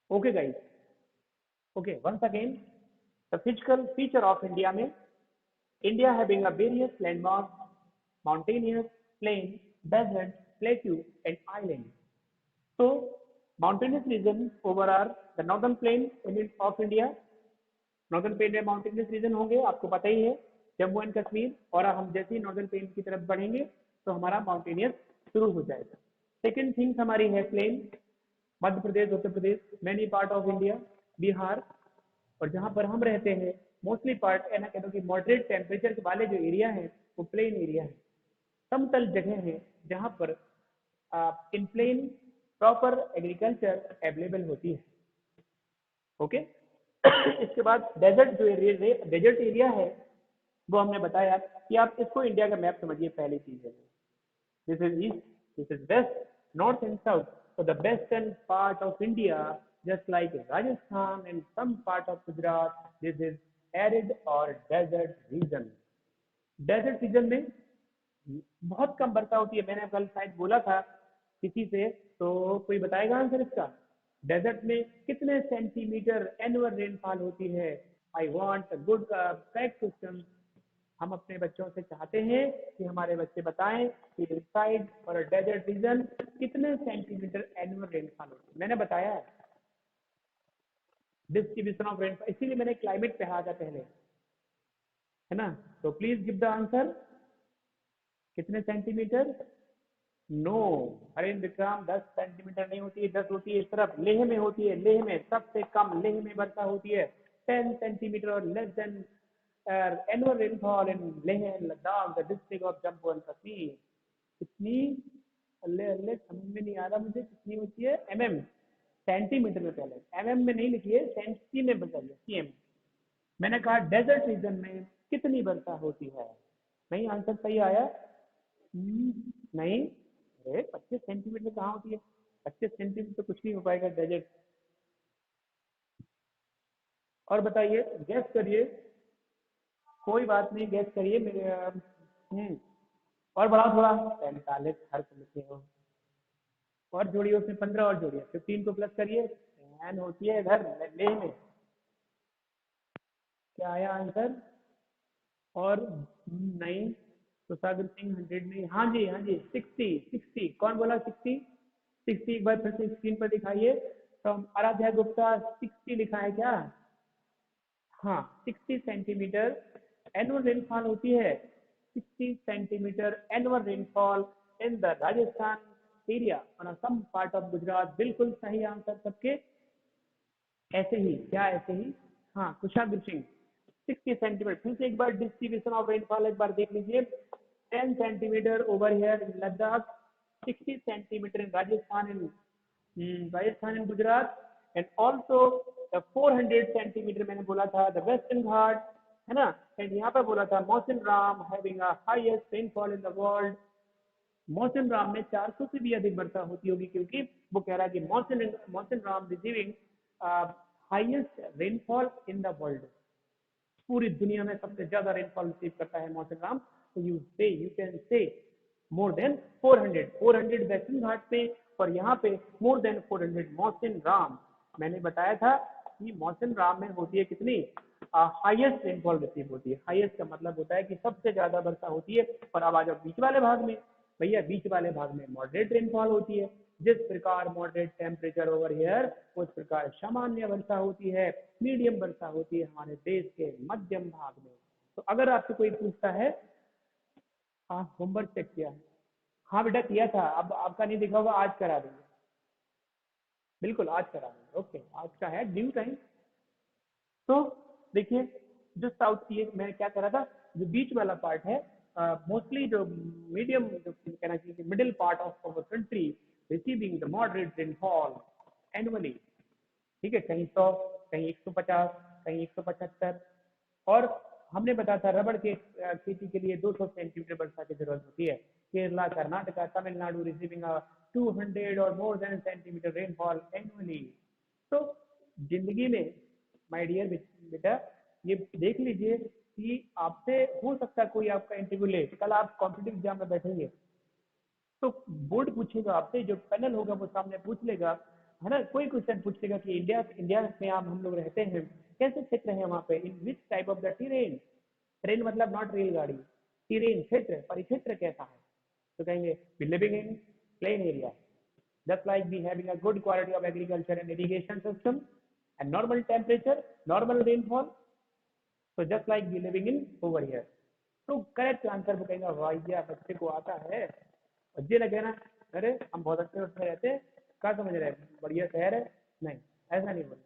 Okay, guys. Okay, once again, the physical feature of India में India having a various landmarks, mountainous, plain, desert, plateau, and island. So, mountainous region over are the northern plain of India. Northern plain में mountainous region होंगे, आपको पता ही है, Jammu and Kashmir. और हम जैसे ही northern plain की तरफ बढ़ेंगे तो हमारा माउंटेनियस शुरू हो जाएगा। सेकेंड थिंग्स हमारी है plain, Madhya Pradesh, Uttar Pradesh, many part of India, Bihar, और जहाँ पर हम रहते हैं मोस्टली पार्ट है ना, कह दो कि मॉडरेट टेम्परेचर वाले जो एरिया है वो प्लेन एरिया है, समतल जगह है जहाँ पर इन प्लेन प्रॉपर एग्रीकल्चर अवेलेबल होती है। ओके इसके बाद डेजर्ट जो डेजर्ट एरिया है वो हमने बताया कि आप इसको इंडिया का मैप समझिए। पहली चीज है this is east, this is west, north and south. So the western part of India, just like Rajasthan and some part of Gujarat, this is arid or desert region. Desert region में बहुत कम वर्षा होती है। मैंने कल शायद बोला था किसी से, तो कोई बताएगा आंसर इसका? डेजर्ट में कितने सेंटीमीटर एनुअल रेनफॉल होती है? I want a good fact question. हम अपने बच्चों से चाहते हैं कि हमारे बच्चे बताएं कि साइड और डेजर्ट रीजन कितने सेंटीमीटर एनुअल रेनफॉल होती है। मैंने बताया है डिस्ट्रीब्यूशन ऑफ रेनफॉल, इसीलिए मैंने क्लाइमेट पढ़ा था पहले, है ना। तो प्लीज गिव द आंसर, कितने सेंटीमीटर? नो, अरे विक्रम 10 सेंटीमीटर नहीं होती है, 10 होती है इस तरफ लेह में होती है। लेह में सबसे कम लेह में वर्षा होती है 10 सेंटीमीटर और less than annual rainfall in Leh and Ladakh, the district of Jammu and Kashmir. कितनी? अल्ले अल्ले समझ में नहीं आ रहा मुझे, कितनी होती है? एमएम, सेंटीमीटर में, पहले एमएम में नहीं लिखिए, सेंटी में बताइए, सीएम। मैंने कहा डेजर्ट रीजन में कितनी वर्षा होती है? नहीं आंसर सही आया? नहीं, अरे 25 सेंटीमीटर कहाँ होती है? 25 सेंटीमीटर तो कुछ नहीं हो पाएगा डेजर्ट। और बताइए, गैस करिए, कोई बात नहीं, गैस करिए मेरे। और बढ़ाओ थोड़ा, 45 हर को लिखे हो, और जोड़िए उसमें 15 और जोड़िए, 15 को प्लस करिए, एन होती है इधर लेह में। क्या आया आंसर? और नहीं, तो सागर सिंह 100 नहीं, हाँ जी हाँ जी 60। कौन बोला 60? 60 एक बार फिर से स्क्रीन पर दिखाइए। तो आराध्या गुप्ता 60 लिखा है क्या? हाँ, 60 सेंटीमीटर एनुअल रेनफॉल होती है। 60 centimetre annual rainfall in the Rajasthan area और सम पार्ट ऑफ गुजरात। बिल्कुल सही आंसर सबके। ऐसे ही, क्या ऐसे ही? हाँ, कुशाग्र सिंह 60 सेंटीमीटर। फिर से एक बार डिस्ट्रीब्यूशन ऑफ रेनफॉल एक बार देख लीजिए। 10 centimetre over here in Ladakh, 60 centimetre in Rajasthan and Gujarat, and also the 400 centimetre मैंने बोला था द वेस्टर्न घाट, है ना। एंड यहाँ पर बोला था Mawsynram having a highest rainfall in the world. Mawsynram में 400 से भी अधिक वर्षा होती होगी, क्योंकि वो कह रहा है कि Mawsynram receiving highest rainfall in the world. पूरी दुनिया में सबसे ज्यादा रेनफॉल रिसीव करता है मौसिन राम। तो you can say more than 400 western घाट पे, और यहाँ पे मोर देन 400 मौसिन राम। मैंने बताया था कि मौसिन राम में होती है कितनी? हाईएस्ट रेनफॉल रिसीव होती है। हाईएस्ट का मतलब होता है कि सबसे ज्यादा वर्षा होती है। और अब आ जाओ बीच वाले भाग में, भैया बीच वाले भाग में मॉडरेट रेनफॉल होती है। जिस प्रकार मॉडरेट टेम्परेचर ओवर हियर, उस प्रकार सामान्य वर्षा होती है, मीडियम वर्षा होती है हमारे देश के मध्यम भाग में। तो अगर आपसे कोई पूछता है, आप होमवर्क चेक किया? हाँ बेटा किया था, अब आपका नहीं दिखा होगा, आज करा देंगे, बिल्कुल आज करा देंगे। ओके, आज का है ड्यू टाइम। तो देखिए, जो साउथ की मैं क्या कर रहा था, जो बीच वाला पार्ट है, मोस्टली जो मीडियम, जो कहना चाहिए middle part of our country receiving the moderate rainfall annually. ठीक है, कहीं 100, कहीं 150, कहीं 175। और हमने बताया था रबड़ के खेती के लिए 200 सेंटीमीटर वर्षा की जरूरत होती है। केरला, कर्नाटका, तमिलनाडु रिसीविंग 200 और more than centimetre rainfall annually. तो जिंदगी में माय डियर बेटा, ये देख लीजिए कि आपसे हो सकता है कोई आपका इंटरव्यू ले, कल आप कॉम्पिटिटिव एग्जाम में बैठेंगे तो बोर्ड पूछेगा आपसे, जो पैनल होगा वो सामने पूछ लेगा, है ना। कोई क्वेश्चन पूछेगा कि इंडिया इंडिया में आप हम लोग रहते हैं, कैसे क्षेत्र है वहाँ पे, in which type of the terrain, train मतलब नॉट रेलगाड़ी, टेरेन क्षेत्र, परिक्षेत्र कैसा है, तो कहेंगे we living in plain area, just like we having a good quality of agriculture and irrigation system and normal temperature, normal rainfall, so just like we living in over here. तो correct answer वो कहेगा भैया बच्चे को आता है, और ये ना कहना अरे हम बहुत अच्छे उसमें रहते हैं, क्या समझ रहे हैं बढ़िया शहर है, नहीं ऐसा नहीं बोलना।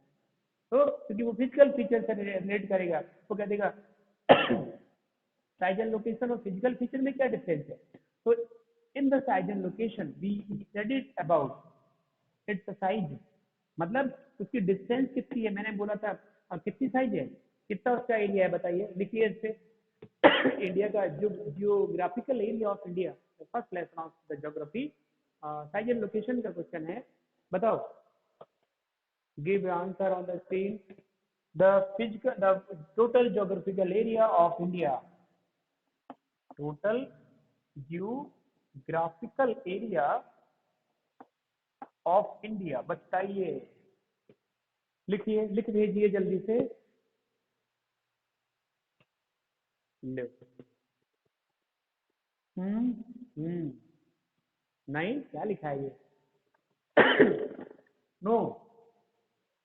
तो क्योंकि वो फिजिकल फीचर से रिलेट करेगा, वो कह देगा साइज एंड लोकेशन और फिजिकल फीचर में क्या डिफरेंस है। तो in the size and location we studied about its size, मतलब उसकी डिस्टेंस कितनी है, मैंने बोला था कितनी साइज है, कितना उसका एरिया है बताइए, लिखिए इस पे। इंडिया का जो geographical area of India, first lesson of the geography, size and location का क्वेश्चन है, बताओ, give answer on the screen. The total geographical area of India, total geographical area of India, बताइए, लिखिए, लिख भेजिए जल्दी से। नहीं क्या लिखा है ये, no,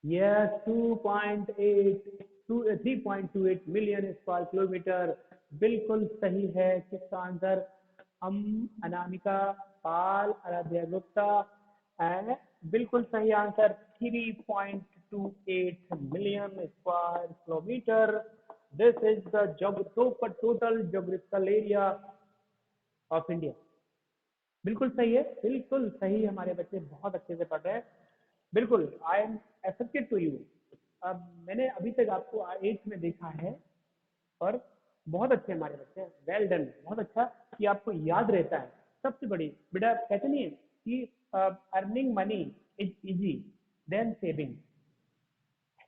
yes 3.28 million square kilometre, बिल्कुल सही है। किसका आंसर, अनामिका पाल, आराध्या गुप्ता, बिल्कुल सही answer 3.28 million square kilometre. This is the total geographical area of India. बिल्कुल सही है, बिल्कुल सही, हमारे बच्चे बहुत अच्छे से पढ़ रहे हैं। बिल्कुल, I am accepted to you. अब मैंने अभी तक आपको 8th में देखा है, और बहुत अच्छे हमारे बच्चे हैं, वेल डन, बहुत अच्छा कि आपको याद रहता है। सबसे बड़ी बेटा कहते नहीं है कि earning money is easy then saving,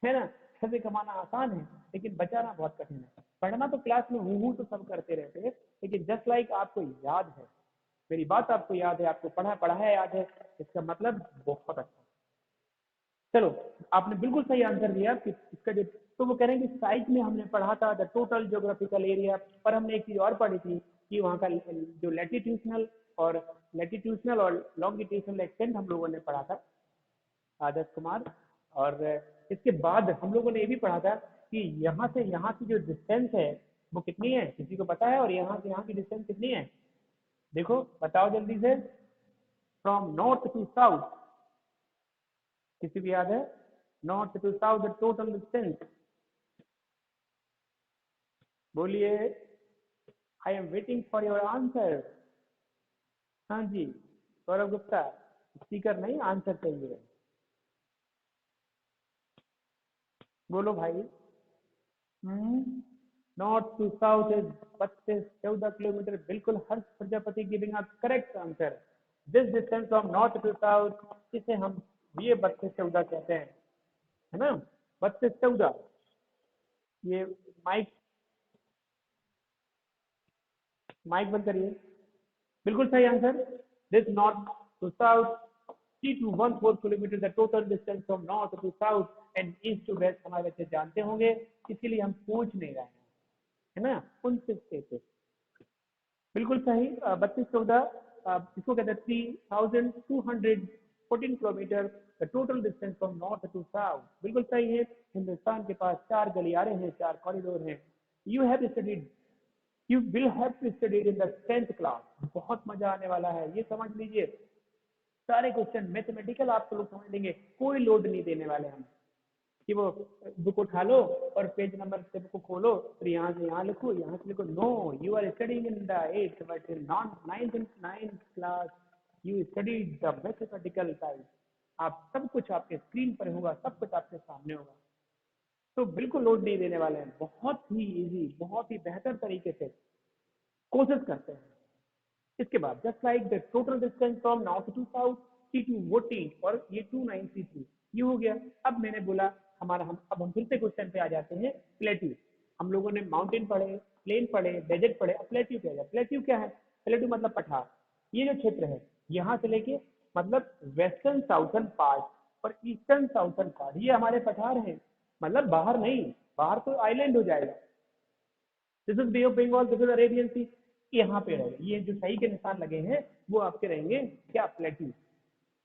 है ना। पैसे कमाना आसान है लेकिन बचाना बहुत कठिन है। पढ़ना तो क्लास में हूँ तो सब करते रहते हैं, लेकिन जस्ट लाइक आपको याद है, मेरी बात आपको याद है, आपको पढ़ा पढ़ा है याद है, इसका मतलब बहुत अच्छा। चलो, आपने बिल्कुल सही आंसर दिया कि इसका जो, तो वो कह रहे हैं कि साइज में हमने पढ़ा था द टोटल ज्योग्राफिकल एरिया, पर हमने एक चीज और पढ़ी थी कि वहाँ का जो लैटिट्यूशनल और लॉन्गिट्यूशनल एक्सटेंट हम लोगों ने पढ़ा था, आदर्श कुमार। और इसके बाद हम लोगों ने ये भी पढ़ा था कि यहाँ से यहाँ की जो डिस्टेंस है वो कितनी है, किसी को पता है, और यहाँ से यहाँ की डिस्टेंस कितनी है, देखो बताओ जल्दी से, फ्रॉम नॉर्थ टू साउथ, किसी भी याद है, north to south the total distance, बोलिए, I am waiting for your answer. हाँ जी गौरव गुप्ता, स्पीकर नहीं, आंसर चाहिए, बोलो भाई। North to south is 32-14 kilometre, बिल्कुल Harsh Prajapati giving a correct answer. This distance from north to south, इसे हम ये 32-14 कहते हैं, है ना, 32-14। ये माइक माइक बंद करिए, बिल्कुल सही answer. This north to south 3 to 1/4 kilometre the total distance from north to south and east to west, हमारे बच्चे जानते होंगे, इसके लिए हम पूछ नहीं रहे हैं, है ना, 29 बिल्कुल सही। 32-14 इसको कहते हैं 3214 kilometre the total distance from north to south, बिल्कुल सही है। हिंदुस्तान के पास 4 गलियारे हैं, 4 कॉरिडोर हैं। You have studied, you will have to study in the 10th class, बहुत मजा आने वाला है, ये समझ लीजिए। सारे क्वेश्चन मैथमेटिकल आपको लोग समझ लेंगे, कोई लोड नहीं देने वाले हम कि वो बुक उठा लो और पेज नंबर से बुक खोलो, फिर यहाँ से यहाँ लिखो, यहाँ से लिखो, no, you are studying in the 8th but in non 9th class you study the mathematical type. आप सब कुछ आपके स्क्रीन पर होगा, सब कुछ आपके सामने होगा, तो बिल्कुल लोड नहीं देने वाले हैं, बहुत ही इजी, बहुत ही बेहतर तरीके से कोशिश करते हैं। इसके बाद just like the total distance from north to south C214 और ये 29C3 ये हो गया। अब मैंने बोला हमारा अब हम फिर से क्वेश्चन पे आ जाते हैं, प्लेट्यू। हम लोगों ने माउंटेन पढ़े, प्लेन पढ़े, डेजर्ट पढ़े, अब प्लेट्यू क्या है। प्लेट्यू क्या है, प्लेट्यू मतलब पठार, ये जो क्षेत्र है यहाँ से लेके मतलब वेस्टर्न साउथर्न पार्ट और ईस्टर्न साउथर्न पार्ट ये हमारे पठार हैं, मतलब बाहर नहीं, बाहर तो आइलैंड हो जाएगा। This is Bay of Bengal, this is Arabian Sea, यहाँ पे रहेगा, ये जो सही के निशान लगे हैं वो आपके रहेंगे क्या, प्लेट्यू।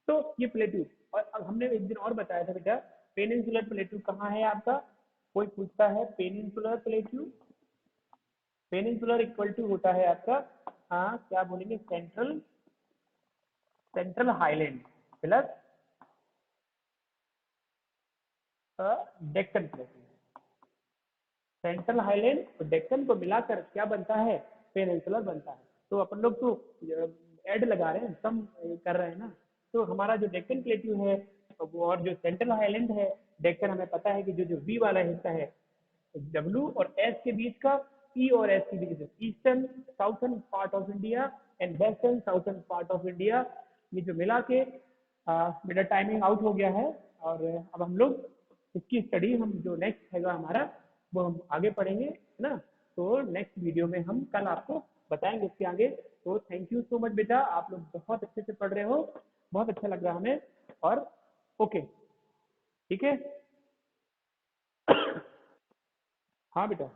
तो ये प्लेट्यू, और अब हमने एक दिन और बताया था बेटा, पेनिनसुलर प्लेट्यू कहाँ है आपका, कोई पूछता है peninsular plateau, peninsular equal to होता है आपका, हाँ क्या बोलेंगे, central, central highland plus Deccan plateau. Central highland और डेक्कन को मिलाकर क्या बनता है, पेनिनसुलर बनता है। तो अपन लोग तो ऐड लगा रहे हैं, सम कर रहे हैं ना। तो हमारा जो डेक्कन प्लेट्यू है वो, और जो सेंट्रल हाईलैंड है, डेक्कन हमें पता है कि जो जो बी वाला हिस्सा है, डब्ल्यू और एस के बीच का, ई और एस के बीच, eastern southern part of India and western southern part of India, ये जो मिला के मेरा टाइमिंग आउट हो गया है। और अब हम लोग इसकी स्टडी, हम जो नेक्स्ट हैगा हमारा वो हम आगे पढ़ेंगे, है ना। तो नेक्स्ट वीडियो में हम कल आपको बताएंगे इसके आगे। तो थैंक यू सो मच बेटा, आप लोग बहुत अच्छे से पढ़ रहे हो, बहुत अच्छा लग रहा हमें। और ओके, ठीक है। हाँ बेटा।